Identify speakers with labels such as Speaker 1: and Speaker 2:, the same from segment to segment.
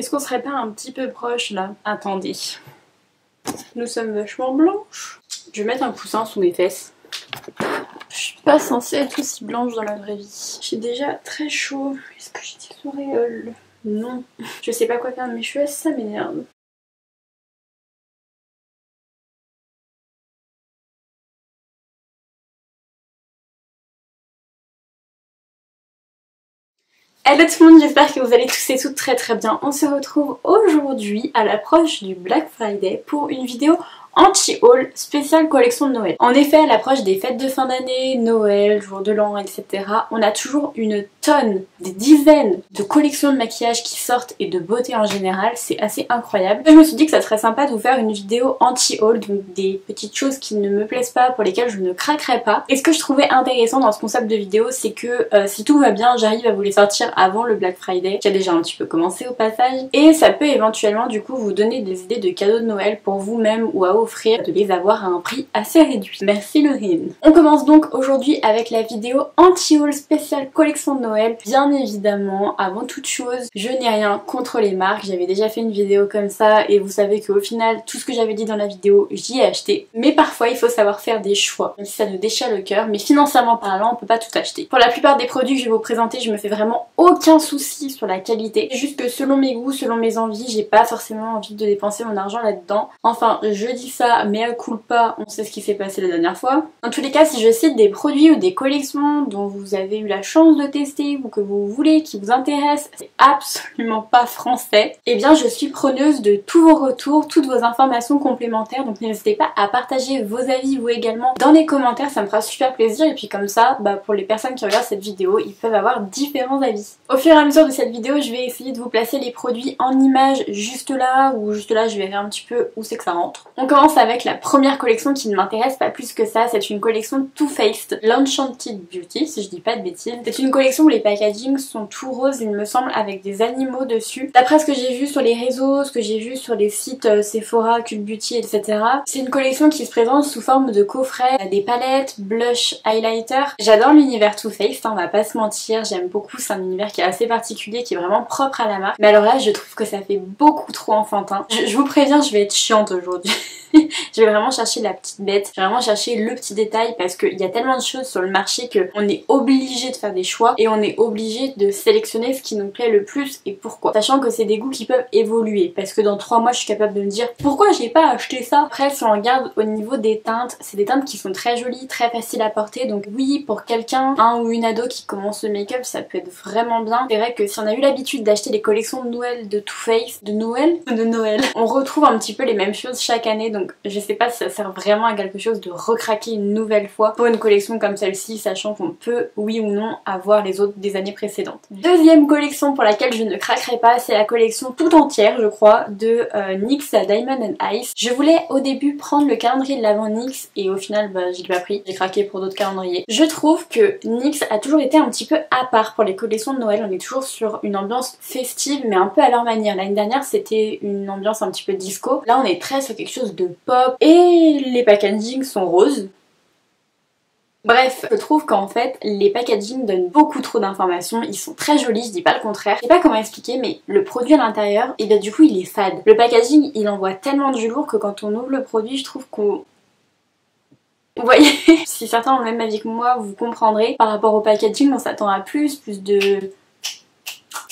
Speaker 1: Est-ce qu'on serait pas un petit peu proche là? Attendez. Nous sommes vachement blanches. Je vais mettre un coussin sous mes fesses. Je suis pas censée être aussi blanche dans la vraie vie. J'ai déjà très chaud. Est-ce que j'ai des auréoles? Non. Je sais pas quoi faire de mes cheveux, ça m'énerve. Hello tout le monde, j'espère que vous allez tous et toutes très très bien. On se retrouve aujourd'hui à l'approche du Black Friday pour une vidéo anti-haul spéciale collection de Noël. En effet, à l'approche des fêtes de fin d'année, Noël, jour de l'an, etc., on a toujours une tonne, des dizaines de collections de maquillage qui sortent et de beauté en général, c'est assez incroyable. Je me suis dit que ça serait sympa de vous faire une vidéo anti-haul, donc des petites choses qui ne me plaisent pas, pour lesquelles je ne craquerai pas. Et ce que je trouvais intéressant dans ce concept de vidéo, c'est que si tout va bien, j'arrive à vous les sortir avant le Black Friday, qui a déjà un petit peu commencé au passage, et ça peut éventuellement du coup vous donner des idées de cadeaux de Noël pour vous-même ou à offrir, de les avoir à un prix assez réduit. Merci Laurine. On commence donc aujourd'hui avec la vidéo anti-haul spéciale collection de Noël. Bien évidemment, avant toute chose, je n'ai rien contre les marques, j'avais déjà fait une vidéo comme ça et vous savez qu'au final, tout ce que j'avais dit dans la vidéo, j'y ai acheté. Mais parfois, il faut savoir faire des choix, même si ça nous déchire le cœur, mais financièrement parlant, on peut pas tout acheter. Pour la plupart des produits que je vais vous présenter, je me fais vraiment aucun souci sur la qualité. C'est juste que selon mes goûts, selon mes envies, j'ai pas forcément envie de dépenser mon argent là-dedans. Enfin, je dis ça, mais à culpa, on sait ce qui s'est passé la dernière fois. Dans tous les cas, si je cite des produits ou des collections dont vous avez eu la chance de tester ou que vous voulez, qui vous intéressent, c'est absolument pas français, eh bien je suis preneuse de tous vos retours, toutes vos informations complémentaires, donc n'hésitez pas à partager vos avis vous également dans les commentaires, ça me fera super plaisir, et puis comme ça, pour les personnes qui regardent cette vidéo, ils peuvent avoir différents avis. Au fur et à mesure de cette vidéo, je vais essayer de vous placer les produits en images juste là, ou juste là je verrai un petit peu où c'est que ça rentre. On commence avec la première collection qui ne m'intéresse pas plus que ça, c'est une collection Too Faced l'Enchanted Beauty, si je dis pas de bêtises. C'est une collection où les packagings sont tout roses, il me semble, avec des animaux dessus. D'après ce que j'ai vu sur les réseaux, ce que j'ai vu sur les sites Sephora, Cult Beauty, etc. C'est une collection qui se présente sous forme de coffret, des palettes, blush, highlighter. J'adore l'univers Too Faced, on va pas se mentir, j'aime beaucoup, c'est un univers qui est assez particulier, qui est vraiment propre à la marque. Mais alors là, je trouve que ça fait beaucoup trop enfantin. Je vous préviens, je vais être chiante aujourd'hui. Je vais vraiment chercher la petite bête, je vais vraiment chercher le petit détail parce qu'il y a tellement de choses sur le marché qu'on est obligé de faire des choix et on est obligé de sélectionner ce qui nous plaît le plus et pourquoi. Sachant que c'est des goûts qui peuvent évoluer parce que dans 3 mois je suis capable de me dire pourquoi j'ai pas acheté ça. Après si on regarde au niveau des teintes, c'est des teintes qui sont très jolies, très faciles à porter, donc oui pour quelqu'un, un ou une ado qui commence le make-up ça peut être vraiment bien. C'est vrai que si on a eu l'habitude d'acheter les collections de Noël de Too Faced, de Noël, on retrouve un petit peu les mêmes choses chaque année, donc je sais pas si ça sert vraiment à quelque chose de recraquer une nouvelle fois pour une collection comme celle-ci, sachant qu'on peut, oui ou non, avoir les autres des années précédentes. Deuxième collection pour laquelle je ne craquerai pas, c'est la collection tout entière, je crois, de NYX Diamond and Ice. Je voulais au début prendre le calendrier de l'avant NYX et au final, je l'ai pas pris. J'ai craqué pour d'autres calendriers. Je trouve que NYX a toujours été un petit peu à part pour les collections de Noël. On est toujours sur une ambiance festive, mais un peu à leur manière. L'année dernière, c'était une ambiance un petit peu disco. Là, on est très sur quelque chose de pop. Et les packagings sont roses. Bref, je trouve qu'en fait, les packagings donnent beaucoup trop d'informations, ils sont très jolis, je dis pas le contraire. Je sais pas comment expliquer, mais le produit à l'intérieur, et du coup il est fade. Le packaging, il envoie tellement du lourd que quand on ouvre le produit, je trouve qu'on... Vous voyez, si certains ont le même avis que moi, vous comprendrez. Par rapport au packaging, on s'attend à plus de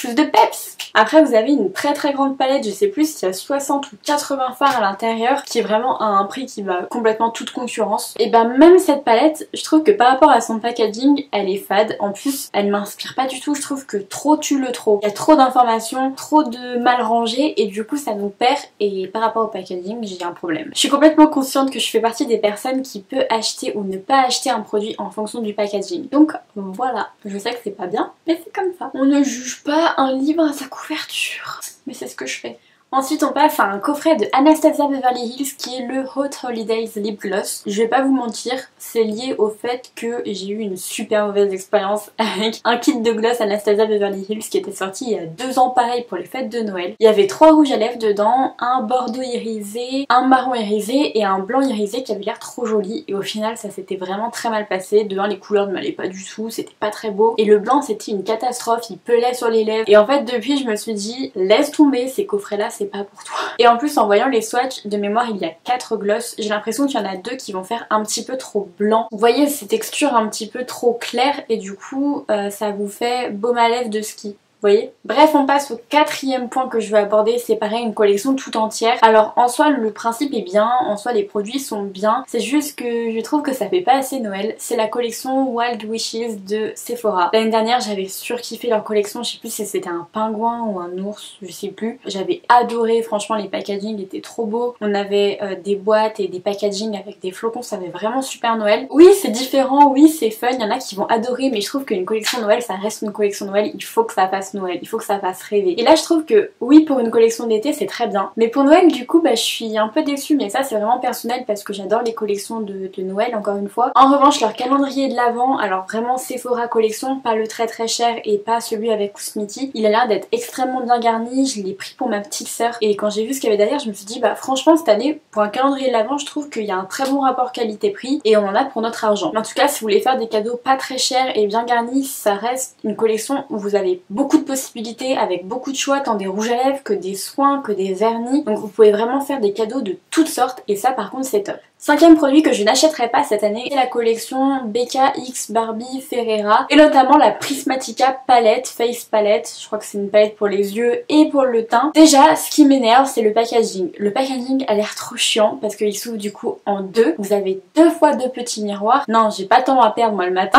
Speaker 1: peps. Après vous avez une très très grande palette, je sais plus s'il y a 60 ou 80 fards à l'intérieur, qui est vraiment à un prix qui va complètement toute concurrence. Et même cette palette, je trouve que par rapport à son packaging, elle est fade. En plus, elle m'inspire pas du tout, je trouve que trop tue le trop. Il y a trop d'informations, trop de mal rangées et du coup ça nous perd, et par rapport au packaging, j'ai un problème. Je suis complètement consciente que je fais partie des personnes qui peut acheter ou ne pas acheter un produit en fonction du packaging. Donc voilà, je sais que c'est pas bien, mais c'est comme ça. On ne juge pas un livre à sa couverture, mais c'est ce que je fais. Ensuite on passe à un coffret de Anastasia Beverly Hills qui est le Hot Holidays Lip Gloss. Je vais pas vous mentir, c'est lié au fait que j'ai eu une super mauvaise expérience avec un kit de gloss Anastasia Beverly Hills qui était sorti il y a 2 ans pareil pour les fêtes de Noël. Il y avait 3 rouges à lèvres dedans, un bordeaux irisé, un marron irisé et un blanc irisé qui avait l'air trop joli et au final ça s'était vraiment très mal passé. De un les couleurs ne m'allaient pas du tout, c'était pas très beau et le blanc c'était une catastrophe, il pelait sur les lèvres et en fait depuis je me suis dit laisse tomber ces coffrets là c'est pas pour toi. Et en plus en voyant les swatchs de mémoire il y a 4 gloss, j'ai l'impression qu'il y en a 2 qui vont faire un petit peu trop blanc. Vous voyez ces textures un petit peu trop claires et du coup ça vous fait baume à lèvres de ski. Vous voyez? Bref, on passe au 4e point que je veux aborder, c'est pareil une collection tout entière. Alors en soi le principe est bien, en soi les produits sont bien, c'est juste que je trouve que ça fait pas assez Noël. C'est la collection Wild Wishes de Sephora. L'année dernière j'avais surkiffé leur collection, je sais plus si c'était un pingouin ou un ours, je sais plus. J'avais adoré, franchement les packaging étaient trop beaux. On avait des boîtes et des packaging avec des flocons, ça avait vraiment super Noël. Oui c'est différent, oui c'est fun, il y en a qui vont adorer mais je trouve qu'une collection Noël ça reste une collection Noël, il faut que ça fasse Noël, il faut que ça fasse rêver. Et là je trouve que oui pour une collection d'été c'est très bien, mais pour Noël du coup je suis un peu déçue, mais ça c'est vraiment personnel parce que j'adore les collections de Noël encore une fois. En revanche leur calendrier de l'Avent, alors vraiment Sephora collection, pas le très cher et pas celui avec Kousmiti, il a l'air d'être extrêmement bien garni, je l'ai pris pour ma petite sœur et quand j'ai vu ce qu'il y avait derrière je me suis dit bah franchement cette année pour un calendrier de l'Avent je trouve qu'il y a un très bon rapport qualité-prix et on en a pour notre argent. Mais en tout cas si vous voulez faire des cadeaux pas très chers et bien garnis, ça reste une collection où vous avez beaucoup de possibilités avec beaucoup de choix, tant des rouges à lèvres que des soins, que des vernis. Donc vous pouvez vraiment faire des cadeaux de toutes sortes et ça par contre c'est top. 5e produit que je n'achèterai pas cette année, c'est la collection BKX Barbie Ferreira et notamment la Prismatica palette, Face Palette. Je crois que c'est une palette pour les yeux et pour le teint. Déjà ce qui m'énerve c'est le packaging. Le packaging a l'air trop chiant parce qu'il s'ouvre du coup en 2. Vous avez 2 fois 2 petits miroirs. Non j'ai pas de temps à perdre moi le matin.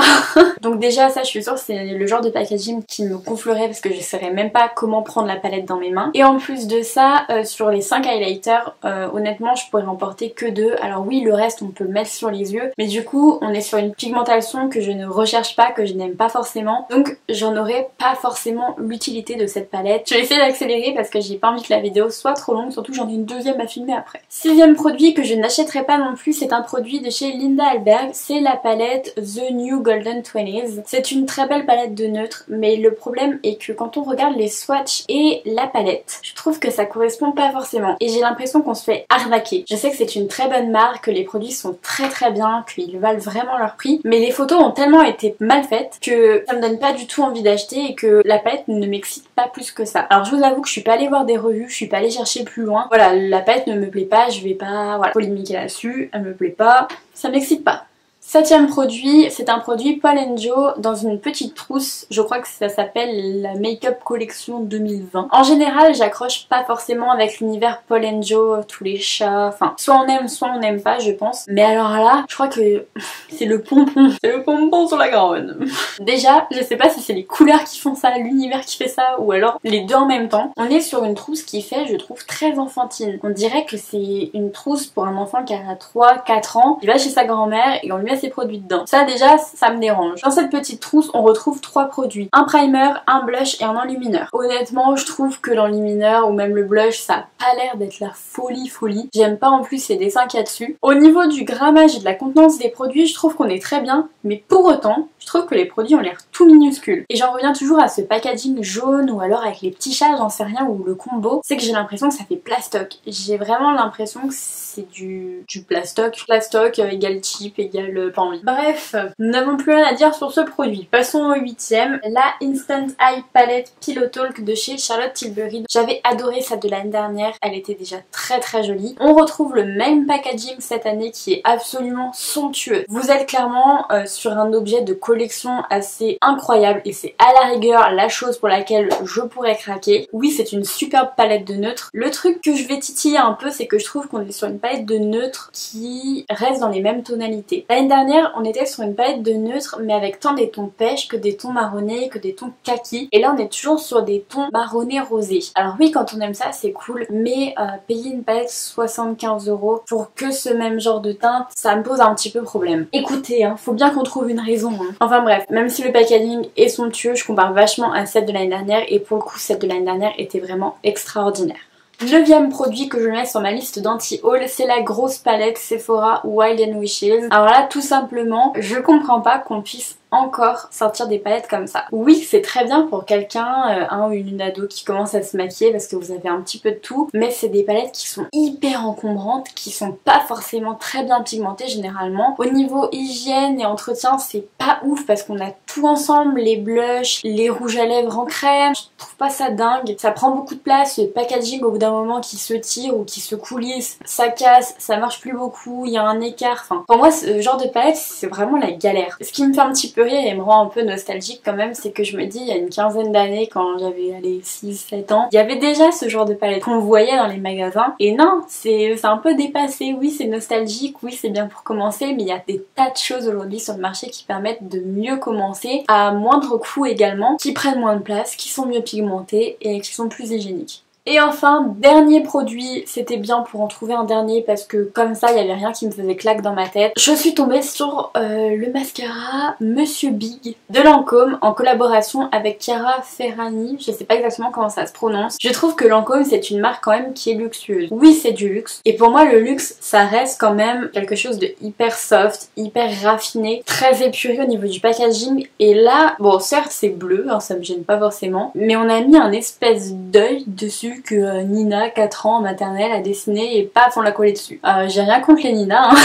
Speaker 1: Donc déjà ça je suis sûre c'est le genre de packaging qui me gonflerait parce que je saurais même pas comment prendre la palette dans mes mains. Et en plus de ça sur les 5 highlighters honnêtement je pourrais en porter que 2. Alors oui le reste on peut le mettre sur les yeux mais du coup on est sur une pigmentation que je ne recherche pas, que je n'aime pas forcément, donc j'en aurais pas forcément l'utilité de cette palette. Je vais essayer d'accélérer parce que j'ai pas envie que la vidéo soit trop longue, surtout j'en ai une deuxième à filmer après. 6e produit que je n'achèterai pas non plus, c'est un produit de chez Linda Alberg, c'est la palette The New Golden 20s. C'est une très belle palette de neutre mais le problème est que quand on regarde les swatchs et la palette, je trouve que ça correspond pas forcément et j'ai l'impression qu'on se fait arnaquer. Je sais que c'est une très bonne marque, que les produits sont très bien, qu'ils valent vraiment leur prix, mais les photos ont tellement été mal faites que ça me donne pas du tout envie d'acheter et que la palette ne m'excite pas plus que ça. Alors je vous avoue que je suis pas allée voir des revues, je suis pas allée chercher plus loin. Voilà, la palette ne me plaît pas, je vais pas polémiquer là-dessus, elle me plaît pas, ça m'excite pas. 7e produit, c'est un produit Paul & Joe dans une petite trousse, je crois que ça s'appelle la Make-up Collection 2020. En général j'accroche pas forcément avec l'univers Paul & Joe, tous les chats, enfin soit on n'aime pas je pense. Mais alors là, je crois que c'est le pompon, c'est le pompon sur la Garonne. Déjà, je sais pas si c'est les couleurs qui font ça, l'univers qui fait ça ou alors les deux en même temps. On est sur une trousse qui fait, je trouve, très enfantine. On dirait que c'est une trousse pour un enfant qui a 3-4 ans, qui va chez sa grand-mère et on lui met ses produits dedans. Ça déjà, ça me dérange. Dans cette petite trousse, on retrouve 3 produits. Un primer, un blush et un enlumineur. Honnêtement, je trouve que l'enlumineur ou même le blush, ça a pas l'air d'être la folie. J'aime pas en plus les dessins qu'il y a dessus. Au niveau du grammage et de la contenance des produits, je trouve qu'on est très bien, mais pour autant, je trouve que les produits ont l'air tout minuscules. Et j'en reviens toujours à ce packaging jaune ou alors avec les petits chats, j'en sais rien, ou le combo, c'est que j'ai l'impression que ça fait plastoc. J'ai vraiment l'impression que c'est du plastoc. Plastoc égale cheap égale pas envie. Bref, nous n'avons plus rien à dire sur ce produit. Passons au 8e, la Instant Eye Palette Pillow Talk de chez Charlotte Tilbury. J'avais adoré celle de l'année dernière, elle était déjà très jolie. On retrouve le même packaging cette année qui est absolument somptueux. Vous êtes clairement sur un objet de collection assez incroyable et c'est à la rigueur la chose pour laquelle je pourrais craquer. Oui, c'est une superbe palette de neutres. Le truc que je vais titiller un peu, c'est que je trouve qu'on est sur une palette de neutres qui reste dans les mêmes tonalités. L'année dernière, on était sur une palette de neutres mais avec tant des tons pêche que des tons marronnés, que des tons kaki. Et là, on est toujours sur des tons marronnés rosés. Alors oui, quand on aime ça, c'est cool, mais payer une palette 75 € pour que ce même genre de teinte, ça me pose un petit peu problème. Écoutez, faut bien qu'on trouve une raison. Enfin bref, même si le packaging est somptueux, je compare vachement à celle de l'année dernière et pour le coup, celle de l'année dernière était vraiment extraordinaire. 9e produit que je mets sur ma liste d'anti-haul, c'est la grosse palette Sephora Wild and Wishes. Alors là, tout simplement, je comprends pas qu'on puisse encore sortir des palettes comme ça. Oui, c'est très bien pour quelqu'un, un ou une ado qui commence à se maquiller parce que vous avez un petit peu de tout, mais c'est des palettes qui sont hyper encombrantes, qui sont pas forcément très bien pigmentées généralement. Au niveau hygiène et entretien, c'est pas ouf parce qu'on a tout ensemble, les blushs, les rouges à lèvres en crème, je trouve pas ça dingue. Ça prend beaucoup de place, le packaging au bout d'un moment qui se tire ou qui se coulisse, ça casse, ça marche plus beaucoup, il y a un écart, enfin pour moi ce genre de palette c'est vraiment la galère. Ce qui me fait un petit peu rire et me rend un peu nostalgique quand même, c'est que je me dis il y a une quinzaine d'années quand j'avais 6-7 ans, il y avait déjà ce genre de palette qu'on voyait dans les magasins et non, c'est un peu dépassé. Oui, c'est nostalgique, oui c'est bien pour commencer, mais il y a des tas de choses aujourd'hui sur le marché qui permettent de mieux commencer à moindre coût également, qui prennent moins de place, qui sont mieux pigmentées et qui sont plus hygiéniques. Et enfin, dernier produit, c'était bien pour en trouver un dernier parce que comme ça, il n'y avait rien qui me faisait claque dans ma tête. Je suis tombée sur le mascara Monsieur Big de Lancôme en collaboration avec Chiara Ferragni. Je sais pas exactement comment ça se prononce. Je trouve que Lancôme, c'est une marque quand même qui est luxueuse. Oui, c'est du luxe. Et pour moi, le luxe, ça reste quand même quelque chose de hyper soft, hyper raffiné, très épuré au niveau du packaging. Et là, bon, certes, c'est bleu, hein, ça me gêne pas forcément, mais on a mis un espèce d'œil dessus que Nina, 4 ans, maternelle, a dessiné et paf, on l'a collé dessus. J'ai rien contre les Nina, hein.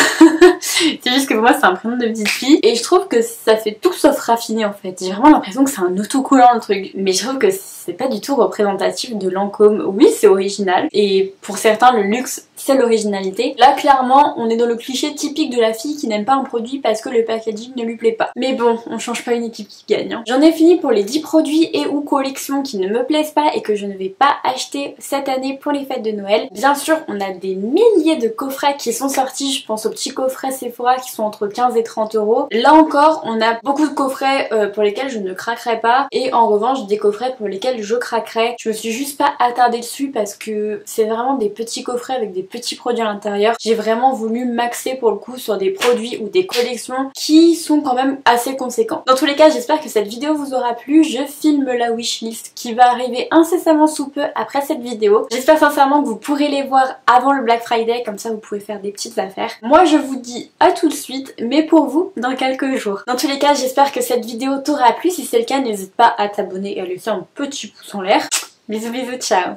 Speaker 1: C'est juste que pour moi c'est un prénom de petite fille et je trouve que ça fait tout sauf raffiné en fait. J'ai vraiment l'impression que c'est un autocollant le truc, mais je trouve que c'est pas du tout représentatif de Lancôme. Oui, c'est original et pour certains le luxe c'est l'originalité. Là clairement on est dans le cliché typique de la fille qui n'aime pas un produit parce que le packaging ne lui plaît pas. Mais bon, on change pas une équipe qui gagne, hein. J'en ai fini pour les 10 produits et ou collections qui ne me plaisent pas et que je ne vais pas acheter cette année pour les fêtes de Noël. Bien sûr on a des milliers de coffrets qui sont sortis, je pense aux petits coffrets Sephora qui sont entre 15 et 30 euros. Là encore on a beaucoup de coffrets pour lesquels je ne craquerai pas et en revanche des coffrets pour lesquels je craquerai. Je me suis juste pas attardée dessus parce que c'est vraiment des petits coffrets avec des petits produits à l'intérieur. J'ai vraiment voulu maxer pour le coup sur des produits ou des collections qui sont quand même assez conséquents. Dans tous les cas j'espère que cette vidéo vous aura plu. Je filme la wishlist qui va arriver incessamment sous peu après cette vidéo. J'espère sincèrement que vous pourrez les voir avant le Black Friday, comme ça vous pouvez faire des petites affaires. Moi je vous dis à tout de suite, mais pour vous dans quelques jours. Dans tous les cas j'espère que cette vidéo t'aura plu. Si c'est le cas n'hésite pas à t'abonner et à laisser un petit pouce en l'air. Bisous bisous, ciao.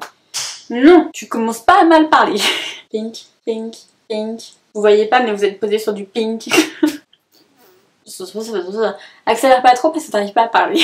Speaker 1: Non, tu commences pas à mal parler. Pink, pink, pink. Vous voyez pas mais vous êtes posé sur du pink. Accélère pas trop parce que t'arrives pas à parler.